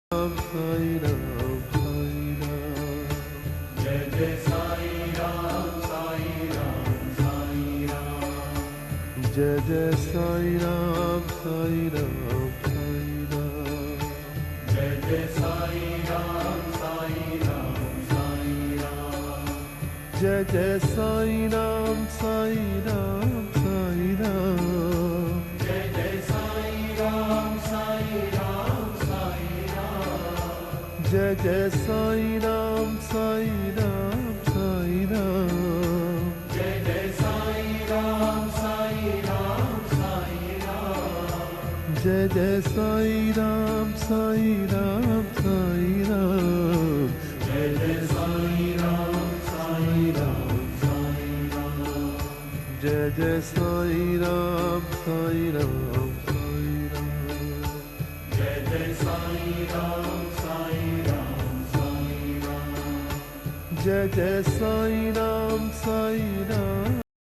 Sai Ram, Sai Ram. Jai Jai Sai Ram, Sai Ram, Sai Ram. Jai Jai Sai Ram, Sai Ram, Sai Ram. Jai Jai Sai Ram, Sai Ram, Sai Ram. Jai Jai Sai Ram, Sai Ram, Sai Ram. Jai Jai Sai Ram, Sai Ram, Sai Ram. Jai Jai Sai Ram, Sai Ram, Sai Ram. Jai Jai Sai Ram, Sai Ram, Sai Ram. Jai Jai Sai Ram, Sai Ram, Sai Ram. Jai Jai Sai Ram, Sai Ram, Sai Ram. Jai Jai Sai Ram, Sai Ram, Sai Ram. Jai Jai Sai Ram, Sai Ram, Sai Ram. Jai Jai Sai Ram.